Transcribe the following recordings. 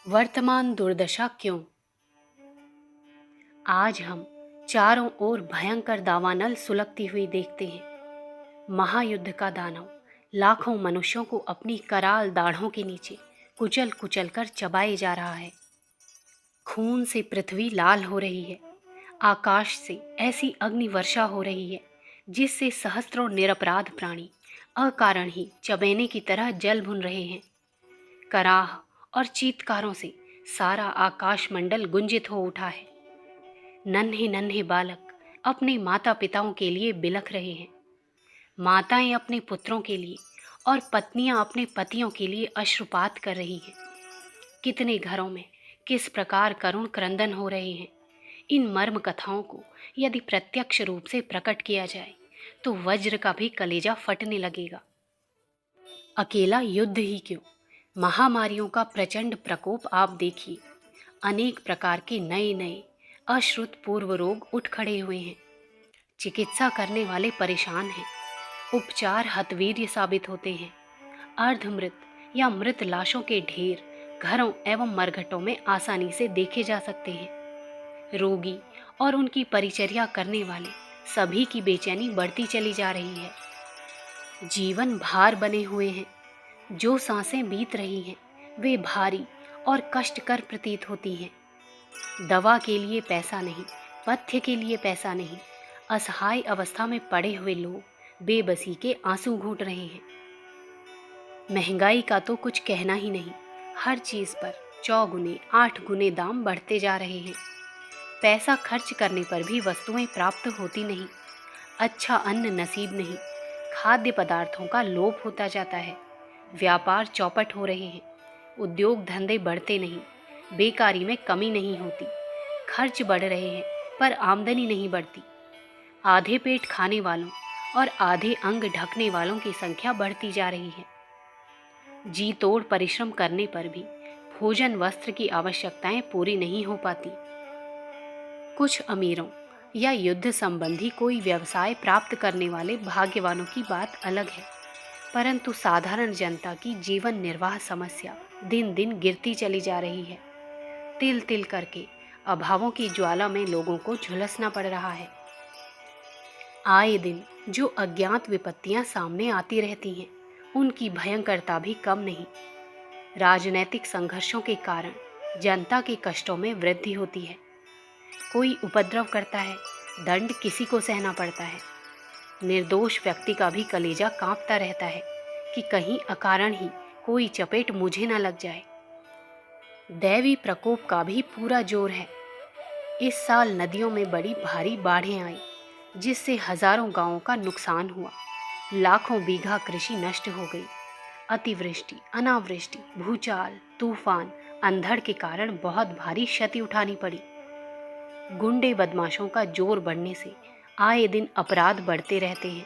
वर्तमान दुर्दशा क्यों? आज हम चारों ओर भयंकर दावानल सुलगती हुई देखते हैं। महायुद्ध का दानव लाखों मनुष्यों को अपनी कराल दाढ़ों के नीचे कुचल कुचल कर चबाए जा रहा है। खून से पृथ्वी लाल हो रही है। आकाश से ऐसी अग्नि वर्षा हो रही है जिससे सहस्त्रों निरपराध प्राणी अकारण ही चबेने की तरह जल भुन रहे हैं। कराह और चीत्कारों से सारा आकाश मंडल गुंजित हो उठा है। नन्हे नन्हे बालक अपने माता पिताओं के लिए बिलख रहे हैं। माताएं अपने पुत्रों के लिए और पत्नियां अपने पतियों के लिए अश्रुपात कर रही हैं। कितने घरों में किस प्रकार करुण क्रंदन हो रहे हैं। इन मर्म कथाओं को यदि प्रत्यक्ष रूप से प्रकट किया जाए तो वज्र का भी कलेजा फटने लगेगा। अकेला युद्ध ही क्यों, महामारियों का प्रचंड प्रकोप आप देखिए। अनेक प्रकार के नए नए अश्रुत पूर्व रोग उठ खड़े हुए हैं। चिकित्सा करने वाले परेशान हैं। उपचार हतवीर्य साबित होते हैं। अर्धमृत या मृत लाशों के ढेर घरों एवं मरघटों में आसानी से देखे जा सकते हैं। रोगी और उनकी परिचर्या करने वाले सभी की बेचैनी बढ़ती चली जा रही है। जीवन भार बने हुए हैं। जो सांसें बीत रही हैं वे भारी और कष्टकर प्रतीत होती हैं। दवा के लिए पैसा नहीं, पथ्य के लिए पैसा नहीं, असहाय अवस्था में पड़े हुए लोग बेबसी के आंसू घूंट रहे हैं। महंगाई का तो कुछ कहना ही नहीं। हर चीज पर 4 गुने 8 गुने दाम बढ़ते जा रहे हैं। पैसा खर्च करने पर भी वस्तुएं प्राप्त होती नहीं। अच्छा अन्न नसीब नहीं। खाद्य पदार्थों का लोप होता जाता है। व्यापार चौपट हो रहे हैं। उद्योग धंधे बढ़ते नहीं। बेकारी में कमी नहीं होती। खर्च बढ़ रहे हैं पर आमदनी नहीं बढ़ती। आधे पेट खाने वालों और आधे अंग ढकने वालों की संख्या बढ़ती जा रही है। जी तोड़ परिश्रम करने पर भी भोजन वस्त्र की आवश्यकताएं पूरी नहीं हो पाती। कुछ अमीरों या युद्ध संबंधी कोई व्यवसाय प्राप्त करने वाले भाग्यवानों की बात अलग है, परंतु साधारण जनता की जीवन निर्वाह समस्या दिन दिन गिरती चली जा रही है। तिल तिल करके अभावों की ज्वाला में लोगों को झुलसना पड़ रहा है। आए दिन जो अज्ञात विपत्तियां सामने आती रहती हैं, उनकी भयंकरता भी कम नहीं। राजनैतिक संघर्षों के कारण जनता के कष्टों में वृद्धि होती है। कोई उपद्रव करता है, दंड किसी को सहना पड़ता है। निर्दोष व्यक्ति का भी कलेजा कांपता रहता है कि कहीं अकारण ही कोई चपेट मुझे न लग जाए। दैवी प्रकोप का भी पूरा जोर है। इस साल नदियों में बड़ी भारी बाढ़ें आई, जिससे हजारों गांवों का नुकसान हुआ। लाखों बीघा कृषि नष्ट हो गई। अतिवृष्टि, अनावृष्टि, भूचाल, तूफान, अंधड़ के कारण बहुत भारी क्षति उठानी पड़ी। गुंडे बदमाशों का जोर बढ़ने से आए दिन अपराध बढ़ते रहते हैं।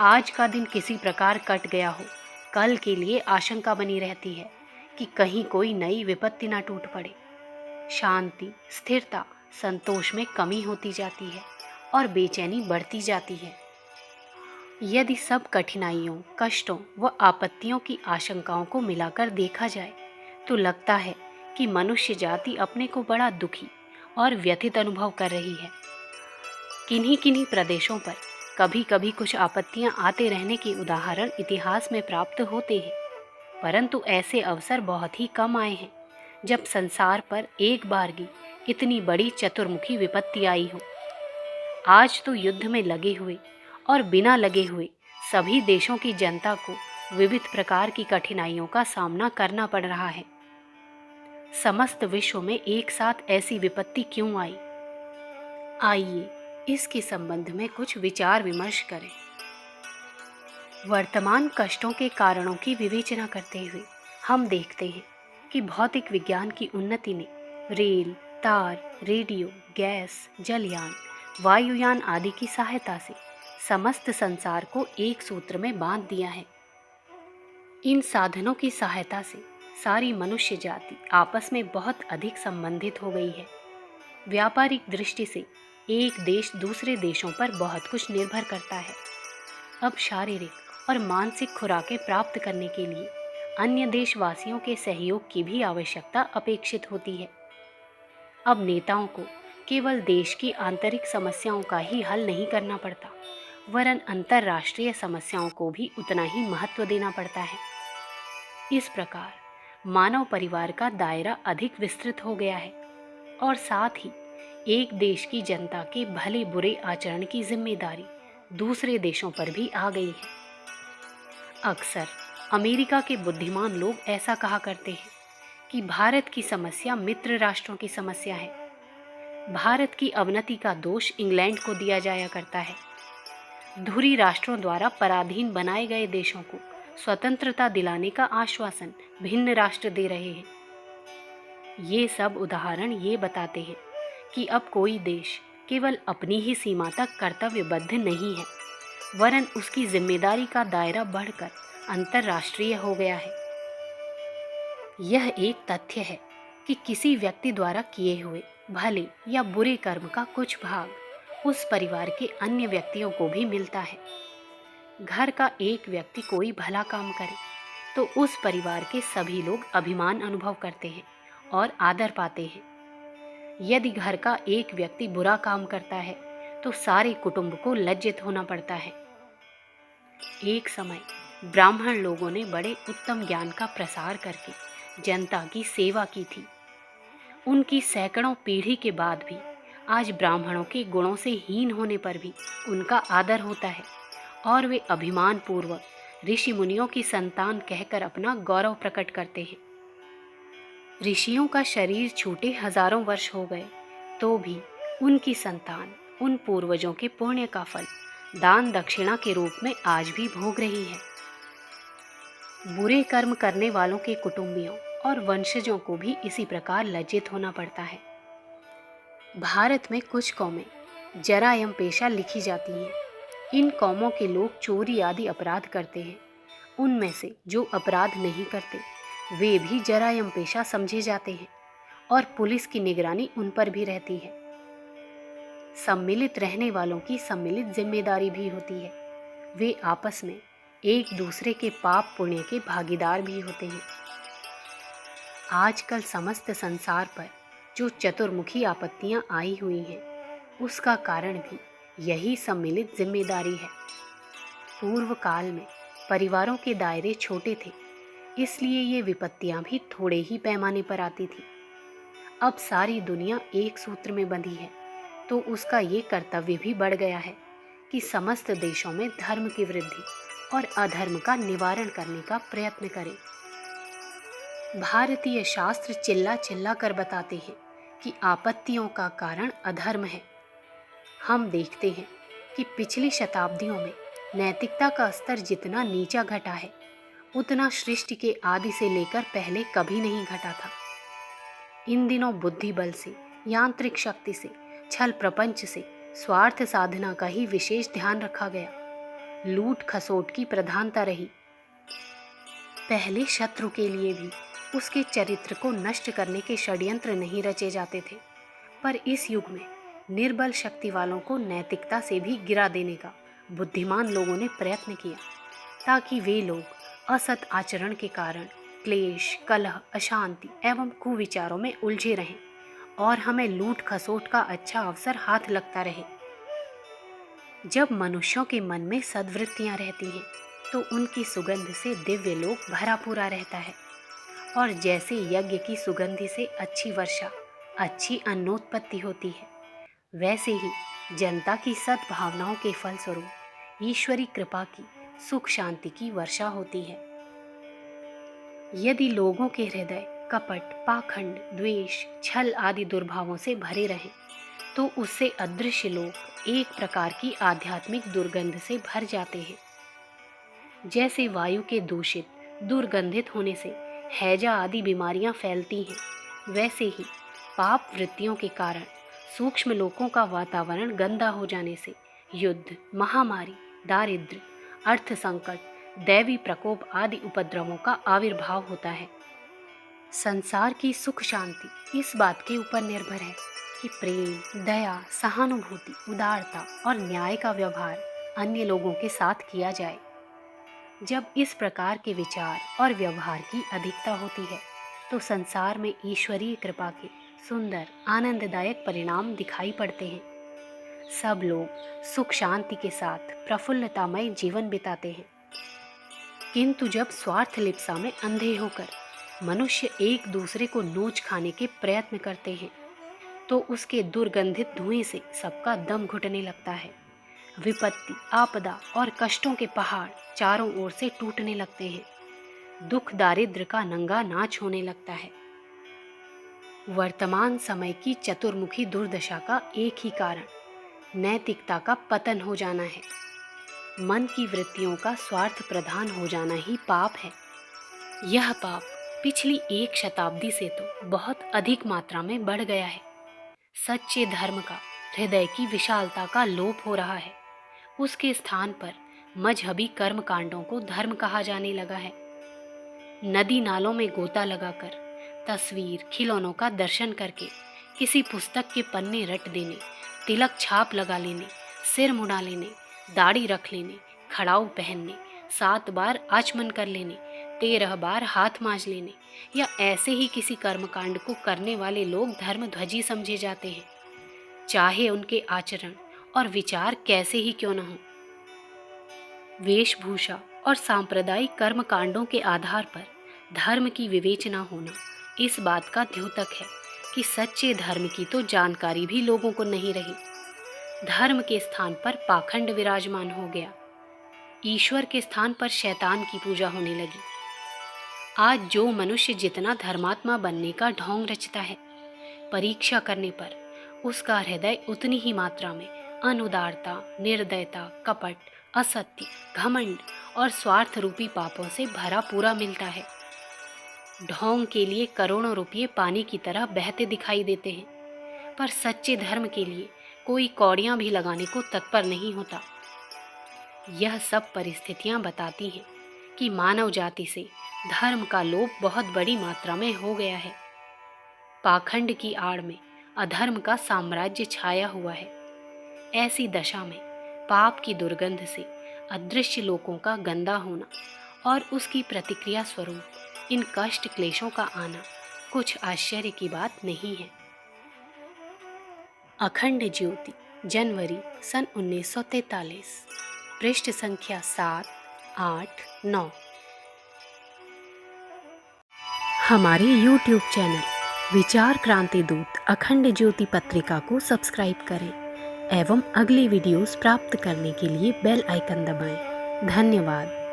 आज का दिन किसी प्रकार कट गया हो, कल के लिए आशंका बनी रहती है कि कहीं कोई नई विपत्ति ना टूट पड़े। शांति, स्थिरता, संतोष में कमी होती जाती है और बेचैनी बढ़ती जाती है। यदि सब कठिनाइयों, कष्टों व आपत्तियों की आशंकाओं को मिलाकर देखा जाए तो लगता है कि मनुष्य जाति अपने को बड़ा दुखी और व्यथित अनुभव कर रही है। किन्हीं किन्हीं प्रदेशों पर कभी कभी कुछ आपत्तियां आते रहने के उदाहरण इतिहास में प्राप्त होते हैं, परंतु ऐसे अवसर बहुत ही कम आए हैं जब संसार पर एक बारगी इतनी बड़ी चतुर्मुखी विपत्ति आई हो। आज तो युद्ध में लगे हुए और बिना लगे हुए सभी देशों की जनता को विविध प्रकार की कठिनाइयों का सामना करना पड़ रहा है। समस्त विश्व में एक साथ ऐसी विपत्ति क्यों आई? आइए इसके संबंध में कुछ विचार विमर्श करें। वर्तमान कष्टों के कारणों की विवेचना करते हुए हम देखते हैं कि भौतिक विज्ञान की उन्नति ने रेल, तार, रेडियो, गैस, जलयान, वायुयान आदि की सहायता से समस्त संसार को एक सूत्र में बांध दिया है। इन साधनों की सहायता से सारी मनुष्य जाति आपस में बहुत अधिक संबंधित हो गई है। व्यापारिक दृष्टि से एक देश दूसरे देशों पर बहुत कुछ निर्भर करता है। अब शारीरिक और मानसिक खुराकें प्राप्त करने के लिए अन्य देशवासियों के सहयोग की भी आवश्यकता अपेक्षित होती है। अब नेताओं को केवल देश की आंतरिक समस्याओं का ही हल नहीं करना पड़ता, वरन अंतर्राष्ट्रीय समस्याओं को भी उतना ही महत्व देना पड़ता है। इस प्रकार मानव परिवार का दायरा अधिक विस्तृत हो गया है और साथ ही एक देश की जनता के भले बुरे आचरण की जिम्मेदारी दूसरे देशों पर भी आ गई है। अक्सर अमेरिका के बुद्धिमान लोग ऐसा कहा करते हैं कि भारत की समस्या मित्र राष्ट्रों की समस्या है। भारत की अवनति का दोष इंग्लैंड को दिया जाया करता है। धुरी राष्ट्रों द्वारा पराधीन बनाए गए देशों को स्वतंत्रता दिलाने का आश्वासन भिन्न राष्ट्र दे रहे हैं। ये सब उदाहरण ये बताते हैं कि अब कोई देश केवल अपनी ही सीमा तक कर्तव्यबद्ध नहीं है, वरन उसकी जिम्मेदारी का दायरा बढ़कर अंतर्राष्ट्रीय हो गया है। यह एक तथ्य है कि किसी व्यक्ति द्वारा किए हुए भले या बुरे कर्म का कुछ भाग उस परिवार के अन्य व्यक्तियों को भी मिलता है। घर का एक व्यक्ति कोई भला काम करे तो उस परिवार के सभी लोग अभिमान अनुभव करते हैं और आदर पाते हैं। यदि घर का एक व्यक्ति बुरा काम करता है तो सारे कुटुंब को लज्जित होना पड़ता है। एक समय ब्राह्मण लोगों ने बड़े उत्तम ज्ञान का प्रसार करके जनता की सेवा की थी। उनकी सैकड़ों पीढ़ी के बाद भी आज ब्राह्मणों के गुणों से हीन होने पर भी उनका आदर होता है और वे अभिमान पूर्वक ऋषि मुनियों की संतान कहकर अपना गौरव प्रकट करते हैं। ऋषियों का शरीर छूटे हजारों वर्ष हो गए तो भी उनकी संतान उन पूर्वजों के पुण्य का फल दान दक्षिणा के रूप में आज भी भोग रही है। बुरे कर्म करने वालों के कुटुंबियों और वंशजों को भी इसी प्रकार लज्जित होना पड़ता है। भारत में कुछ कौमें जरायम पेशा लिखी जाती हैं। इन कौमों के लोग चोरी आदि अपराध करते हैं। उनमें से जो अपराध नहीं करते वे भी जरायम पेशा समझे जाते हैं और पुलिस की निगरानी उन पर भी रहती है। सम्मिलित रहने वालों की सम्मिलित जिम्मेदारी भी होती है। वे आपस में एक दूसरे के पाप पुण्य के भागीदार भी होते हैं। आजकल समस्त संसार पर जो चतुर्मुखी आपत्तियां आई हुई हैं, उसका कारण भी यही सम्मिलित जिम्मेदारी है। पूर्व काल में परिवारों के दायरे छोटे थे, इसलिए ये विपत्तियां भी थोड़े ही पैमाने पर आती थी। अब सारी दुनिया एक सूत्र में बंधी है, तो उसका ये कर्तव्य भी बढ़ गया है कि समस्त देशों में धर्म की वृद्धि और अधर्म का निवारण करने का प्रयत्न करें। भारतीय शास्त्र चिल्ला चिल्ला कर बताते हैं कि आपत्तियों का कारण अधर्म है। हम देखते हैं कि पिछली शताब्दियों में नैतिकता का स्तर जितना नीचा घटा है, उतना सृष्टि के आदि से लेकर पहले कभी नहीं घटा था। इन दिनों बुद्धि बल से, यांत्रिक शक्ति से, छल प्रपंच से, स्वार्थ साधना का ही विशेष ध्यान रखा गया। लूट खसोट की प्रधानता रही। पहले शत्रु के लिए भी उसके चरित्र को नष्ट करने के षड्यंत्र नहीं रचे जाते थे, पर इस युग में निर्बल शक्ति वालों को नैतिकता से भी गिरा देने का बुद्धिमान लोगों ने प्रयत्न किया, ताकि वे लोग असत आचरण के कारण क्लेश, कलह, अशांति एवं कुविचारों में उलझे रहें और हमें लूट खसोट का अच्छा अवसर हाथ लगता रहे। जब मनुष्यों के मन में सद्वृत्तियां रहती हैं, तो उनकी सुगंध से दिव्य लोक भरा पूरा रहता है, और जैसे यज्ञ की सुगंधि से अच्छी वर्षा, अच्छी अन्नोत्पत्ति होती है, वैसे ही जनता की सद्भावनाओं के फलस्वरूप ईश्वरी कृपा की सुख शांति की वर्षा होती है। यदि लोगों के हृदय कपट, पाखंड, द्वेष, छल आदि दुर्भावों से भरे रहें, तो उससे अदृश्य लोग एक प्रकार की आध्यात्मिक दुर्गंध से भर जाते हैं। जैसे वायु के दूषित, दुर्गंधित होने से हैजा आदि बीमारियां फैलती हैं, वैसे ही पाप वृत्तियों के कारण सूक्ष्म लोकों का वातावरण गंदा हो जाने से युद्ध, महामारी, दारिद्र्य, अर्थ संकट, दैवी प्रकोप आदि उपद्रवों का आविर्भाव होता है। संसार की सुख शांति इस बात के ऊपर निर्भर है कि प्रेम, दया, सहानुभूति, उदारता और न्याय का व्यवहार अन्य लोगों के साथ किया जाए। जब इस प्रकार के विचार और व्यवहार की अधिकता होती है तो संसार में ईश्वरीय कृपा के सुंदर आनंददायक परिणाम दिखाई पड़ते हैं। सब लोग सुख शांति के साथ प्रफुल्लतामय जीवन बिताते हैं। किंतु जब स्वार्थ लिप्सा में अंधे होकर मनुष्य एक दूसरे को नोच खाने के प्रयत्न करते हैं तो उसके दुर्गंधित धुएं से सबका दम घुटने लगता है। विपत्ति, आपदा और कष्टों के पहाड़ चारों ओर से टूटने लगते हैं। दुख दारिद्र का नंगा नाच होने लगता है। वर्तमान समय की चतुर्मुखी दुर्दशा का एक ही कारण नैतिकता का पतन हो जाना है। मन की वृत्तियों का स्वार्थ प्रधान हो जाना ही पाप है। यह पाप पिछली 1 शताब्दी से तो बहुत अधिक मात्रा में बढ़ गया है। सच्चे धर्म का, हृदय की विशालता का लोप हो रहा है। उसके स्थान पर मजहबी कर्म कांडों को धर्म कहा जाने लगा है। नदी नालों में गोता लगाकर, तस्वीर, खिलौनों का दर्शन करके, किसी पुस्तक के पन्ने रट देने, तिलक छाप लगा लेने, सिर मुड़ा लेने, दाढ़ी रख लेने, खड़ाऊ पहनने, 7 बार आचमन कर लेने, 13 बार हाथ मांज लेने या ऐसे ही किसी कर्मकांड को करने वाले लोग धर्मध्वजी समझे जाते हैं, चाहे उनके आचरण और विचार कैसे ही क्यों न हो। वेशभूषा और सांप्रदायिक कर्मकांडों के आधार पर धर्म की विवेचना होना इस बात का द्योतक है कि सच्चे धर्म की तो जानकारी भी लोगों को नहीं रही। धर्म के स्थान पर पाखंड विराजमान हो गया। ईश्वर के स्थान पर शैतान की पूजा होने लगी। आज जो मनुष्य जितना धर्मात्मा बनने का ढोंग रचता है, परीक्षा करने पर उसका हृदय उतनी ही मात्रा में अनुदारता, निर्दयता, कपट, असत्य, घमंड और स्वार्थ रूपी पापों से भरा पूरा मिलता है। ढोंग के लिए करोड़ों रुपये पानी की तरह बहते दिखाई देते हैं, पर सच्चे धर्म के लिए कोई कौड़ियां भी लगाने को तत्पर नहीं होता। यह सब परिस्थितियां बताती हैं कि मानव जाति से धर्म का लोप बहुत बड़ी मात्रा में हो गया है। पाखंड की आड़ में अधर्म का साम्राज्य छाया हुआ है। ऐसी दशा में पाप की दुर्गंध से अदृश्य लोकों का गंदा होना और उसकी प्रतिक्रिया स्वरूप इन कष्ट क्लेशों का आना कुछ आश्चर्य की बात नहीं है। अखंड ज्योति, जनवरी सन 1943, पृष्ठ संख्या 7, 8, 9। हमारे YouTube चैनल विचार क्रांति दूत अखंड ज्योति पत्रिका को सब्सक्राइब करें एवं अगली वीडियोस प्राप्त करने के लिए बेल आइकन दबाएं। धन्यवाद।